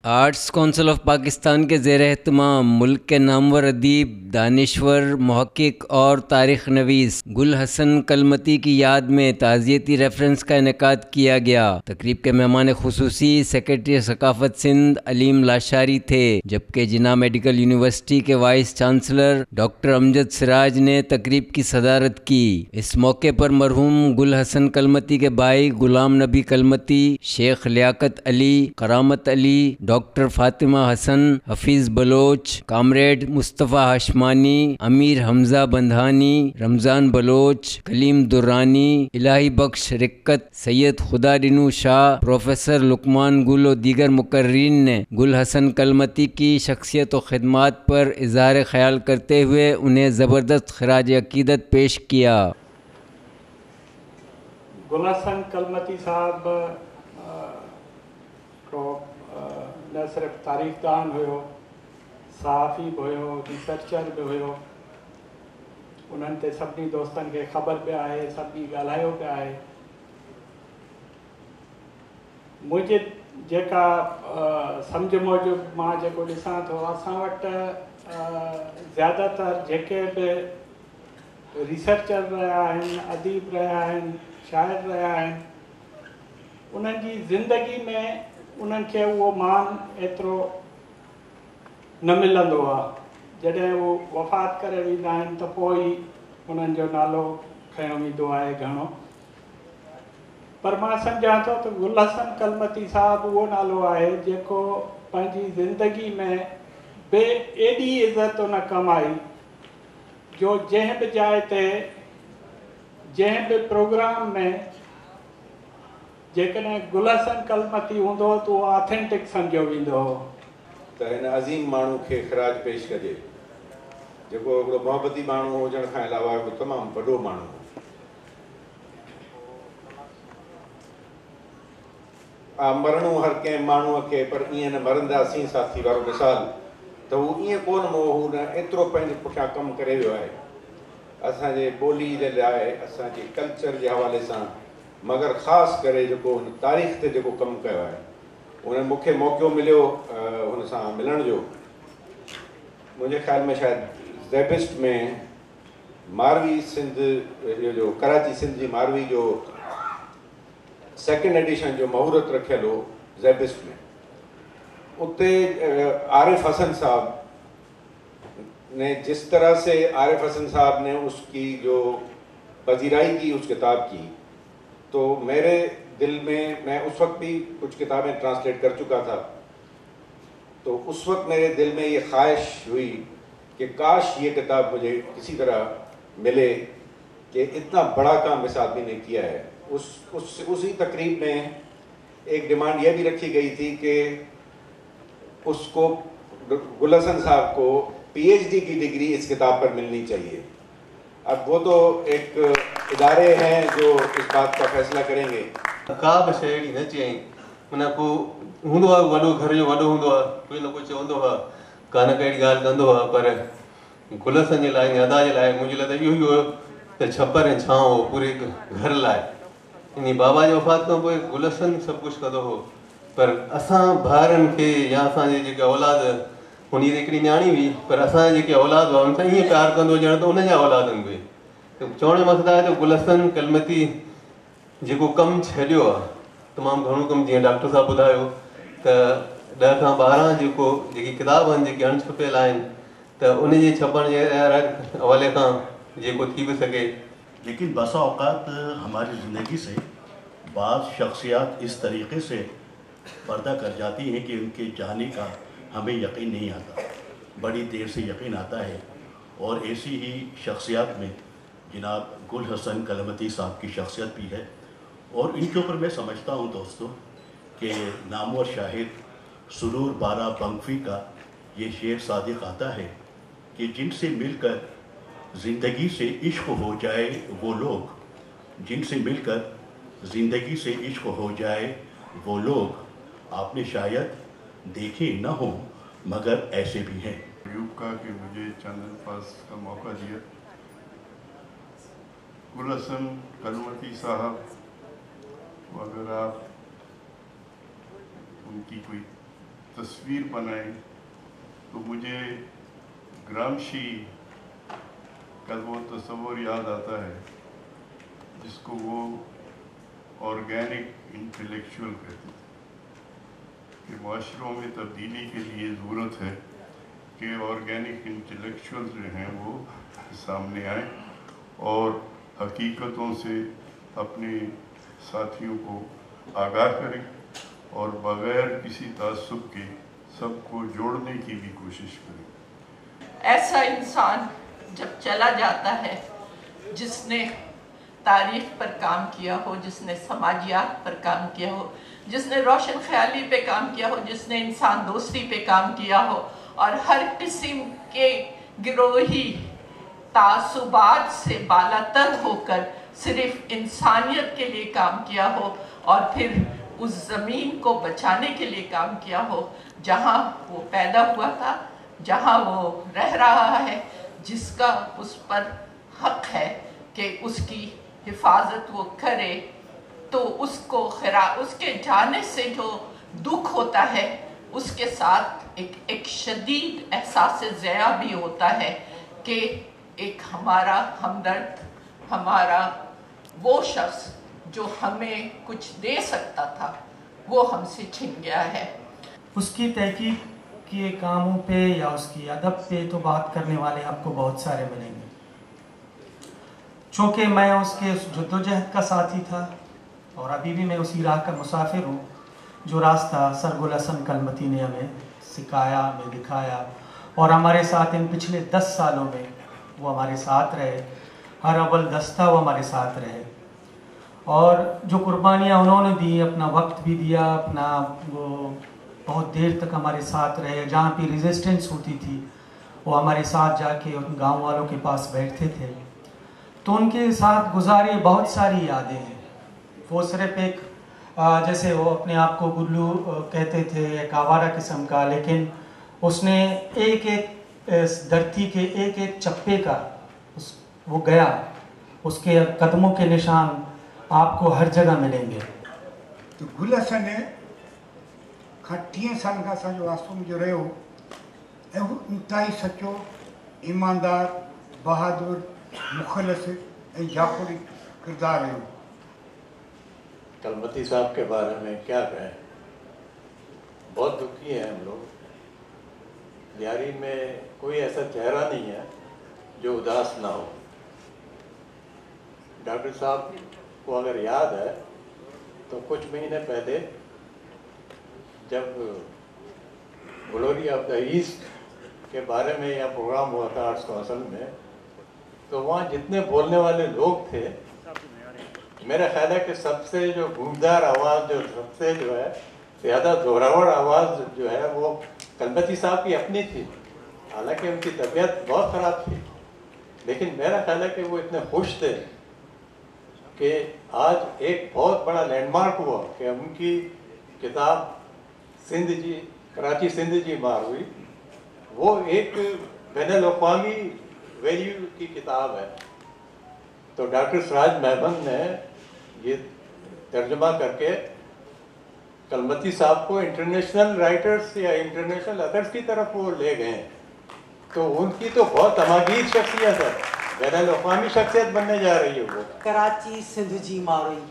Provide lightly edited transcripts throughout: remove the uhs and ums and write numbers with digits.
Arts council of Pakistan کے زیر اہتمام ملک کے نامور ادیب، دانشور، محقق اور تاریخ نویس گل حسن کلمتی کی یاد میں تعزیتی ریفرنس کا انعقاد کیا گیا۔ تقریب کے مہمان خصوصی سیکریٹری ثقافت سندھ علیم لاشاری تھے، جبکہ جناح میڈیکل یونیورسٹی کے وائس چانسلر ڈاکٹر امجد سراج نے تقریب کی صدارت کی۔ اس موقع پر مرحوم گل حسن کلمتی کے بھائی غلام نبی کلمتی، شیخ لیاقت علی، کرامت علی، ڈاکٹر فاطمہ حسن، حفیظ بلوچ، کامریڈ مصطفیٰ ہاشمانی، امیر حمزہ بندھانی، رمضان بلوچ، کلیم درانی، الہی بخش رکت، سید خدا رینو شاہ، پروفیسر لقمان گل و دیگر مقررین نے گل حسن کلمتی کی شخصیت و خدمات پر اظہار خیال کرتے ہوئے انہیں زبردست خراج عقیدت پیش کیا۔ گل حسن کلمتی صاحب کو نہ صرف تاریخ دان ہوئے، صحافی بھی ہوئے، ریسرچر بھی ہوئے، انہوں نے سبھی دوستن کے خبر پہ آئے، سبھی گالایو پہ آئے۔ مجھے جیکا سمجھ موجب ماں جیکو ڈساں تو اساں وٹ زیادہ تر جیکے بھی ریسرچر رہا ہیں، ادیب رہا ہیں، شاعر رہا ہیں، انہن جی زندگی میں انہن کے وہ مان ایترو نہ ملندو آ۔ جڏهن وہ وفات کرے ویندا آهن ته पोइ ई उन्हनि जो नालो खयो वेंदो आहे घणो। पर मां सम्झां थो त गुल हसन कलमती साहब उहो नालो आहे जेको पंहिंजी ज़िंदगी में बे एॾी इज़त उन कमाई जो जंहिं बि जाइ ते जंहिं बि प्रोग्राम में जेकॾहिं गुल हसन कलमती हूंदो त उहो ऑथेंटिक सम्झियो वेंदो हो। त हिन अज़ीम माण्हू खे ख़राज पेश कजे, जेको हिकिड़ो मोहबती माण्हू हुजण खां अलावा हिकु तमामु वॾो माण्हू हो। मरणो हर कंहिं माण्हूअ खे, पर ईअं न मरंदासीं साथी वारो मिसाल त हू ईअं कोन हो, हू न एतिरो पंहिंजे पुठियां कमु करे वियो आहे असांजे ॿोली जे लाइ, असांजे कल्चर जे हवाले सां, मगर ख़ासि करे जेको हुन तारीख़ ते जेको कमु कयो आहे। उन मूंखे मौक़ो मिलियो हुन सां मिलण जो। मुंहिंजे ख़्याल में शायदि ज़ैबिस्ट में मारवी सिंध जो कराची सिंध जी मारवी जो सेकेंड एडिशन जो महूरत रखियल हो ज़ैबिस्ट में। उते आरिफ हसन साहब ने जिस तरह से आरिफ हसन साहब ने उसकी जो पजीराई की उस किताब की, तो मेरे दिल में, मैं उस वक्त भी कुछ किताबें ट्रांसलेट कर चुका था, तो उस वक्त मेरे दिल में ये ख्वाहिश हुई कि काश ये किताब मुझे किसी तरह मिले कि इतना बड़ा काम इस आदमी ने किया है। उसी तकरीब में एक डिमांड ये भी रखी गई थी कि उसको गुल हसन साहब को पीएचडी की डिग्री इस किताब पर मिलनी चाहिए। अब वो तो एक इदारे हैं जो इस बात का फैसला करेंगे। का बि शइ अहिड़ी न चयईं, माना को हूंदो आहे वॾो घर जो वॾो हूंदो आहे, कोई न कोई चवंदो आहे, का न कहिड़ी ॻाल्हि कंदो आहे, पर गुल हसन जे लाइ, अदा जे लाइ मुंहिंजे लाइ त इहो ई हुयो त छपर ऐं छांव हो पूरे घर लाइ। इन बाबा जी वफ़ात खां पोइ गुल हसन सभु कुझु कंदो हो, पर असां भाउरनि खे या असांजे जेके औलाद, हुन जी हिकिड़ी न्याणी हुई, पर असांजा जेके औलाद हुआ उन सां ईअं प्यारु कंदो ॼण त उन जा औलादनि बि। त चवण जो मक़सदु आहे त गुल हसन कलमती जेको कमु छॾियो आहे, तमामु घणो कमु, जीअं डॉक्टर साहब ॿुधायो त 10 खां 12 जेकी किताब आहिनि, जेके अणछपियल आहिनि, त उन जे छपण जे हवाले खां जेको थी भी सके। लेकिन बसा औकात हमारी ज़िंदगी से बाज़ शख्सियात इस तरीके से पर्दा कर जाती हैं कि उनके जाने का हमें यकीन नहीं आता, बड़ी देर से यकीन आता है। और ऐसी ही शख्सियात में जनाब गुल हसन कलमती साहब की शख्सियत भी है। और इनके ऊपर मैं समझता हूँ दोस्तों कि नामवर शाहिर सुरूर बारा बंगफी का ये शेर सादिक आता है कि जिनसे मिलकर ज़िंदगी से इश्क हो जाए वो लोग, जिनसे मिलकर ज़िंदगी से इश्क हो जाए वो लोग, आपने शायद देखे न हो मगर ऐसे भी हैं। अयूब का कि मुझे चंद अल्फाज का मौका दिया। गुल हसन कलमती साहब, अगर आप उनकी कोई तस्वीर बनाई तो मुझे ग्रामशी का वो तस्वुर याद आता है जिसको वो ऑर्गेनिक इंटेलेक्चुअल कहते थे कि माशरों में तब्दीली के लिए ज़रूरत है कि ऑर्गेनिक इंटेलेक्चुअल जो हैं वो सामने आए और हकीकतों से अपने साथियों को आगाह करें और बग़ैर किसी तासुब के सबको जोड़ने की भी कोशिश करें। ऐसा इंसान जब चला जाता है जिसने तारीख पर काम किया हो, जिसने समाजियात पर काम किया हो, जिसने रोशन ख्याली पे काम किया हो, जिसने इंसान दोस्ती पे काम किया हो और हर किस्म के गिरोही तासुबात से बालातर होकर सिर्फ इंसानियत के लिए काम किया हो और फिर उस ज़मीन को बचाने के लिए काम किया हो जहाँ वो पैदा हुआ था, जहाँ वो रह रहा है, जिसका उस पर हक है कि उसकी हिफाजत वो करे, तो उसको उसके जाने से जो दुख होता है उसके साथ एक शदीद एहसास ज़िया भी होता है कि एक हमारा हमदर्द, हमारा वो शख्स जो हमें कुछ दे सकता था वो हमसे छिन गया है। उसकी तहकीक किए कामों पे या उसकी अदब पे तो बात करने वाले आपको बहुत सारे मिलेंगे। चूँकि मैं उसके उस जद्दोजहद का साथी था और अभी भी मैं उसी राह का मुसाफिर हूँ जो रास्ता सर गुल हसन कलमती ने हमें सिखाया, हमें दिखाया और हमारे साथ इन पिछले 10 सालों में वो हमारे साथ रहे, हर अव्वल दस्ता वो हमारे साथ रहे और जो कुर्बानियाँ उन्होंने दी, अपना वक्त भी दिया, अपना वो बहुत देर तक हमारे साथ रहे। जहाँ पे रेजिस्टेंस होती थी वो हमारे साथ जाके उन गाँव वालों के पास बैठते थे, तो उनके साथ गुजारी बहुत सारी यादें हैं। वो सिर्फ एक जैसे वो अपने आप को गुल्लू कहते थे, एक आवारा किस्म का, लेकिन उसने एक एक धरती के एक एक चप्पे का वो गया, उसके कदमों के निशान आपको हर जगह मिलेंगे। तो गुल हसन ने 30 साल का असांजो रास्तो मुंहिंजो रहियो ऐं हू इंतिहाई सचो, ईमानदार, बहादुर, मुखलस ऐं जाफ़री किरदार रहियो। कलमती साहब के बारे में क्या कहें, बहुत दुखी हैं हम लोग। दियारी में कोई ऐसा चेहरा नहीं है जो उदास ना हो। डॉक्टर साहब को अगर याद है तो कुछ महीने पहले जब ग्लोरी ऑफ द ईस्ट के बारे में यह प्रोग्राम हुआ था आर्ट्स काउंसिल में, तो वहाँ जितने बोलने वाले लोग थे, मेरा ख्याल है कि सबसे जो गूंजदार आवाज़, जो सबसे जो है ज़्यादा जोरावर आवाज़ जो है वो कलमती साहब की अपनी थी। हालांकि उनकी तबीयत बहुत ख़राब थी, लेकिन मेरा ख्याल है कि वो इतने खुश थे कि आज एक बहुत बड़ा लैंडमार्क हुआ कि उनकी किताब सिंध जी, कराची सिंध जी मार हुई, वो एक बैनुल-अक़वामी वैल्यू की किताब है। तो डॉक्टर सिराज महबूब ने ये तर्जुमा करके कलमती साहब को इंटरनेशनल राइटर्स या इंटरनेशनल अदर्स की तरफ वो ले गए। तो उनकी तो बहुत अमागीर शख्सियत है, बैनुल-अक़वामी शख्सियत बनने जा रही है वो। कराची सिंध जी मारुई,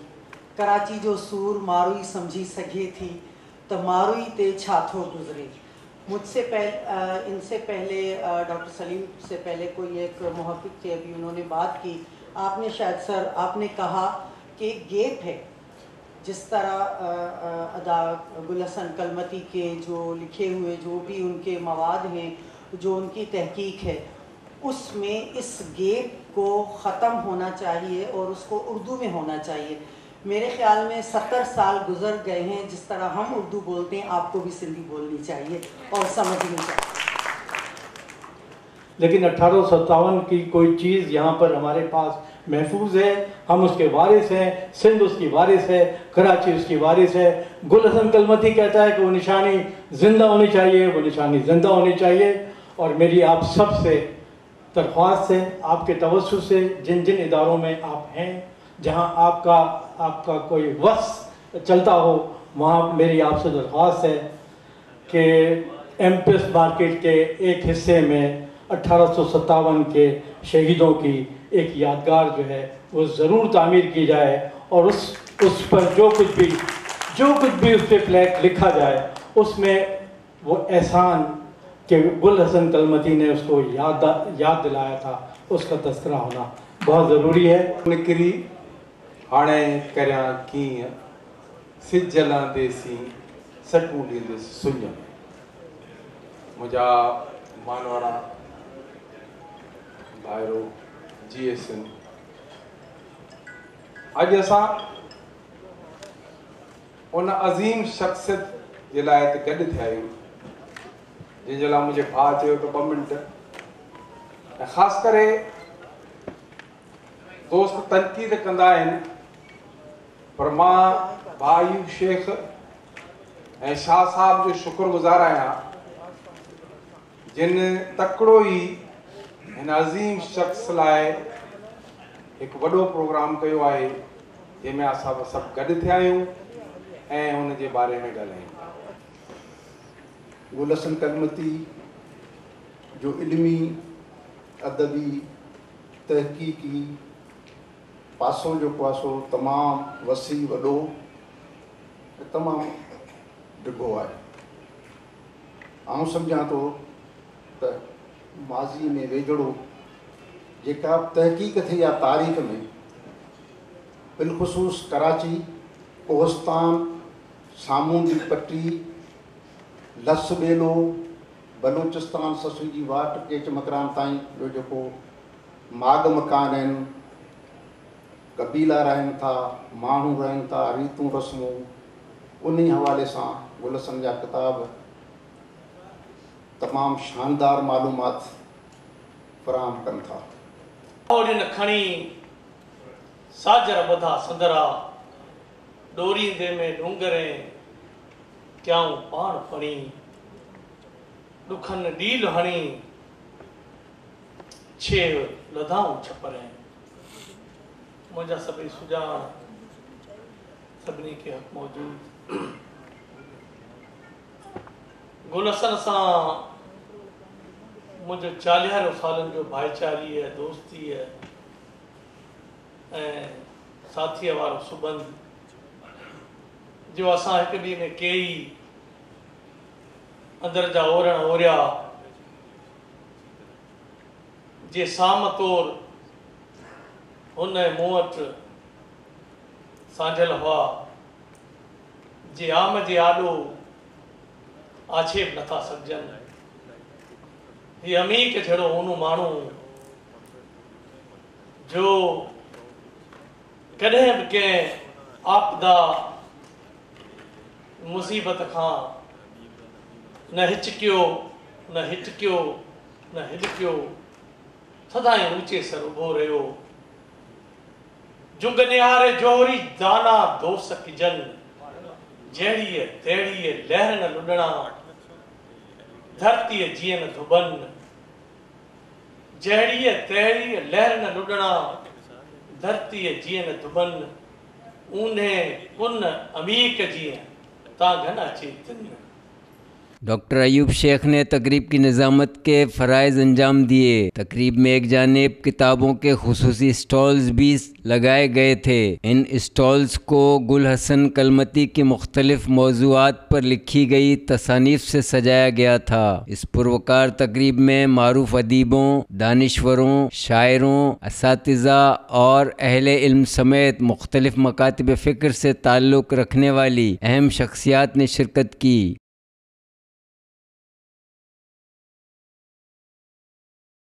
कराची जो सूर मारुई समझी सघे थी तो मारुई ते छा थो गुज़रे। मुझसे इनसे पहले डॉक्टर सलीम से पहले कोई एक मुहक़्क़िक़ थे, अभी उन्होंने बात की, आपने शायद सर आपने कहा कि गैप है। जिस तरह अदा गुल हसन कलमती के जो लिखे हुए जो भी उनके मवाद हैं, जो उनकी तहकीक है, उसमें इस गैप को ख़त्म होना चाहिए और उसको उर्दू में होना चाहिए। मेरे ख्याल में 70 साल गुजर गए हैं, जिस तरह हम उर्दू बोलते हैं आपको भी सिंधी बोलनी चाहिए और समझनी चाहिए। लेकिन 1857 की कोई चीज़ यहाँ पर हमारे पास महफूज है, हम उसके वारिस हैं, सिंध उसकी वारिस है, कराची उसकी वारिस है। गुल हसन कलमती कहता है कि वो निशानी ज़िंदा होनी चाहिए, वो निशानी ज़िंदा होनी चाहिए। और मेरी आप सब से दरख्वास्त है, आपके तवज्जुह से जिन जिन इदारों में आप हैं, जहाँ आपका कोई वस चलता हो, वहाँ मेरी आपसे दरख्वास्त है کہ ایمپس مارکیٹ کے ایک حصے میں 1857 کے شہیدوں کی ایک یادگار جو ہے وہ ضرور تعمیر کی جائے، اور اس پر جو کچھ بھی اس پہ پلیٹ لکھا جائے اس میں وہ احسان کہ گل حسن کلمتی نے اس کو یاد دلایا تھا اس کا تذکرہ ہونا بہت ضروری ہے۔ نکری ہاڑے کریاں کیاں سج لاندے سی سٹوں ڈیندے سنج میں مجھا مانوارا بھائرو جی ایس این اج اساں ان عظیم شخصیت जे लाइ हिते गॾु थिया आहियूं जंहिंजे लाइ मुंहिंजे भाउ चयो त 2 मिंट ऐं ख़ासि करे दोस्त तनक़ीद कंदा आहिनि पर मां भाउ अयूब शेख ऐं शाह साहब जो शुक्रगुज़ार आहियां जिन तकिड़ो ई हिन अज़ीम शख़्स लाइ हिकु वॾो प्रोग्राम कयो आहे जंहिंमें असां सभु गॾु थिया आहियूं ऐं हुन जे बारे में ॻाल्हायूं। गुल हसन कलमती जो इल्मी अदबी तहक़ीक़ी पासो जो पासो तमामु वसी वॾो तमामु डिघो आहे। आउं सम्झां थो त माज़ी में वेझड़ो जेका तहक़ीक़ थी आहे तारीख़ में बिलख़ुसूस कराची कोहस्तान सामूंडी पट्टी लस ॿेलो बलूचिस्तान ससुई जी वाट केच मकरान ताईं जो जेको माग मकान आहिनि कबीला रहनि था माण्हू रहनि था रीतूं रस्मूं उन हवाले सां गुल हसन जा किताब तमामु शानदार मालूमात फ़राहम कनि था। और खणी साजर बधा संदरा डोरींदे में डूंगरे क्याऊं पाण पणी दुखन डील हणी छे लधाऊं छपरे मुंहिंजा सभई सुजान सभिनी खे हक़ मौजूद गुल हसन सां मुंहिंजो 40 सालनि जो भाईचारी है दोस्ती है ऐं साथीअ वारो सुबंध जो असां हिक ॿिए में कई अंदर जा ओरण ओरिया जे साम तौर हुन मूं वटि सांझल हुआ जे आम जे आॾो आक्षेप नथा सघजनि। हीअ अमीक जहिड़ो हुन माण्हू जो कॾहिं बि कंहिं आपदा मुसीबत खां न हिचकियो न हिटकियो न हिलकियो सदाईं ऊचे सर उभो रहियो। जुग निहारे जोहरी दाना दो सकिजन जहिड़ीअ तहिड़ीअ लहर न लुॾणा धरतीअ जीअं न धुबन जहिड़ीअ तहिड़ीअ लहर न लुॾणा धरतीअ जीअं न धुबन ऊन्हे उन अमीक जीअं ता घना चेतन। डॉक्टर अयूब शेख ने तकरीब की निज़ामत के फ़राइज़ अंजाम दिए। तकरीब में एक जानिब किताबों के खुसूसी स्टॉल्स भी लगाए गए थे। इन स्टॉल्स को गुल हसन कलमती की मुख्तलिफ मौज़ूआत पर लिखी गई तसानीफ से सजाया गया था। इस पुरवकार तकरीब में मारूफ अदीबों, दानिश्वरों, शायरों, असातिज़ा और अहले इल्म समेत मुख्तलिफ मकातिब फ़िक्र से ताल्लुक़ रखने वाली अहम शख्सियात ने शिरकत की।